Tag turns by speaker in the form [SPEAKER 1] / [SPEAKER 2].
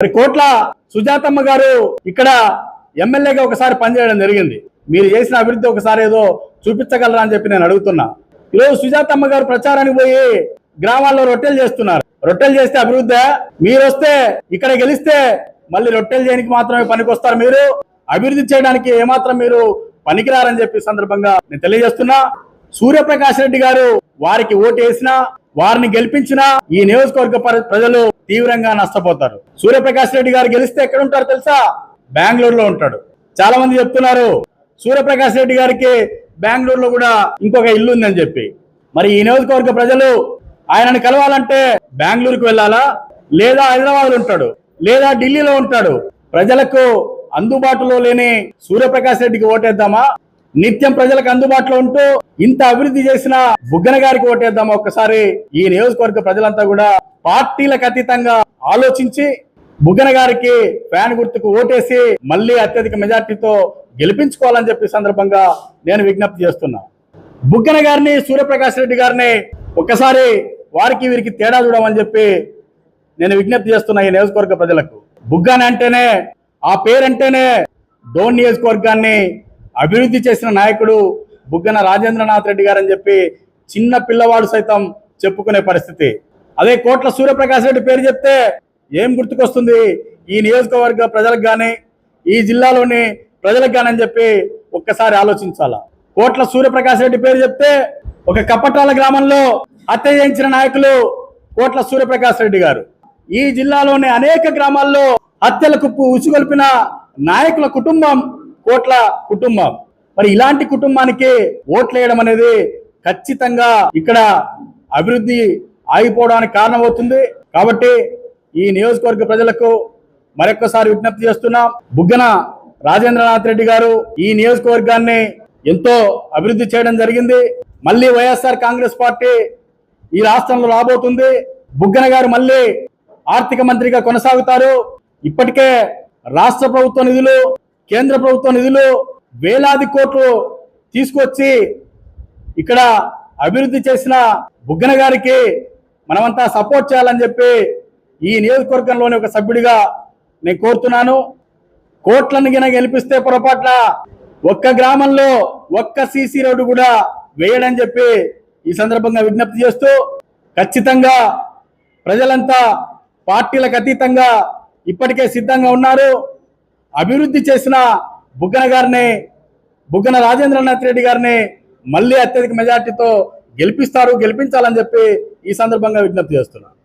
[SPEAKER 1] మరి కోట్ల సుజాతమ్మ గారు ఇక్కడ ఎమ్మెల్యేగా ఒకసారి పనిచేయడం జరిగింది. మీరు చేసిన అభివృద్ధి ఒకసారి ఏదో చూపించగలరా అని చెప్పి నేను అడుగుతున్నా. ఈరోజు సుజాతమ్మ గారు ప్రచారానికి పోయి గ్రామాల్లో రొట్టెలు చేస్తున్నారు. రొట్టెలు చేస్తే అభివృద్ధి? మీరు వస్తే ఇక్కడ గెలిస్తే మళ్ళీ రొట్టెలు చేయడానికి మాత్రమే పనికొస్తారు. మీరు అభివృద్ధి చేయడానికి ఏమాత్రం మీరు పనికిరారని చెప్పి సందర్భంగా నేను తెలియజేస్తున్నా. సూర్యప్రకాష్ రెడ్డి గారు వారికి ఓటు వేసినా వారిని గెలిపించినా ఈ నియోజకవర్గ ప్రజలు తీవ్రంగా నష్టపోతారు. సూర్యప్రకాష్ రెడ్డి గారు గెలిస్తే ఎక్కడ ఉంటారు తెలుసా? బెంగళూరులో ఉంటాడు. చాలా మంది చెప్తున్నారు సూర్యప్రకాష్ రెడ్డి గారికి బెంగళూరులో కూడా ఇంకొక ఇల్లు ఉందని చెప్పి. మరి ఈ నియోజకవర్గ ప్రజలు ఆయనను కలవాలంటే బెంగళూరుకు వెళ్ళాలా, లేదా హైదరాబాద్ లో ఉంటాడు, లేదా ఢిల్లీలో ఉంటాడు. ప్రజలకు అందుబాటులో లేని సూర్యప్రకాష్ రెడ్డికి ఓటేద్దామా? నిత్యం ప్రజలకు అందుబాటులో ఉంటూ ఇంత అభివృద్ధి చేసిన బుగ్గన గారికి ఓటేద్దామా? ఒక్కసారి ఈ నియోజకవర్గ ప్రజలంతా కూడా పార్టీలకు అతీతంగా ఆలోచించి బుగ్గన గారికి ఫ్యాన్ గుర్తుకు ఓటేసి మళ్ళీ అత్యధిక మెజార్టీతో గెలిపించుకోవాలని చెప్పి సందర్భంగా నేను విజ్ఞప్తి చేస్తున్నా. బుగ్గన గారిని సూర్యప్రకాష్ రెడ్డి గారిని ఒక్కసారి వారికి వీరికి తేడా చూడమని చెప్పి నేను విజ్ఞప్తి చేస్తున్నా ఈ నియోజకవర్గ ప్రజలకు. బుగ్గన అంటేనే, ఆ పేరంటేనే డోన్ నియోజకవర్గాన్ని అభివృద్ధి చేసిన నాయకుడు బుగ్గన రాజేంద్రనాథ్ రెడ్డి గారు అని చెప్పి చిన్న పిల్లవాడు సైతం చెప్పుకునే పరిస్థితి. అదే కోట్ల సూర్యప్రకాష్ రెడ్డి పేరు చెప్తే ఏం గుర్తుకొస్తుంది ఈ నియోజకవర్గ ప్రజలకు కానీ ఈ జిల్లాలోని ప్రజలకు కానీ అని చెప్పి ఒక్కసారి ఆలోచించాలా. కోట్ల సూర్యప్రకాష్ రెడ్డి పేరు చెప్తే ఒక కప్పటాల గ్రామంలో హత్య చేయించిన నాయకులు కోట్ల సూర్యప్రకాష్ రెడ్డి గారు. ఈ జిల్లాలోని అనేక గ్రామాల్లో హత్యలకు ఉసుగొల్పిన నాయకుల కుటుంబం కోట్ల కుటుంబం. మరి ఇలాంటి కుటుంబానికి ఓట్లు వేయడం అనేది ఖచ్చితంగా ఇక్కడ అభివృద్ధి ఆగిపోవడానికి కారణమవుతుంది. కాబట్టి ఈ నియోజకవర్గ ప్రజలకు మరొక్కసారి విజ్ఞప్తి చేస్తున్నాం. బుగ్గన రాజేంద్రనాథ్ రెడ్డి గారు ఈ నియోజకవర్గాన్ని ఎంతో అభివృద్ధి చేయడం జరిగింది. మళ్ళీ వైఎస్ఆర్ కాంగ్రెస్ పార్టీ ఈ రాష్ట్రంలో రాబోతుంది. బుగ్గన గారు మళ్ళీ ఆర్థిక మంత్రిగా కొనసాగుతారు. ఇప్పటికే రాష్ట్ర ప్రభుత్వ నిధులు, కేంద్ర ప్రభుత్వ నిధులు వేలాది కోట్లు తీసుకొచ్చి ఇక్కడ అభివృద్ధి చేసిన బుగ్గన గారికి మనమంతా సపోర్ట్ చేయాలని చెప్పి ఈ నియోజకవర్గంలోని ఒక సభ్యుడిగా నేను కోరుతున్నాను. కోట్లను గిన గెలిపిస్తే పొరపాట్ల ఒక్క గ్రామంలో ఒక్క సీసీ రోడ్డు కూడా వేయడని చెప్పి ఈ సందర్భంగా విజ్ఞప్తి చేస్తూ, ఖచ్చితంగా ప్రజలంతా పార్టీలకు అతీతంగా ఇప్పటికే సిద్ధంగా ఉన్నారు. అభివృద్ధి చేసిన బుగ్గన గారిని, బుగ్గన రాజేంద్రనాథ్ రెడ్డి గారిని మళ్ళీ అత్యధిక మెజార్టీతో గెలిపిస్తారు, గెలిపించాలని చెప్పి ఈ సందర్భంగా విజ్ఞప్తి చేస్తున్నారు.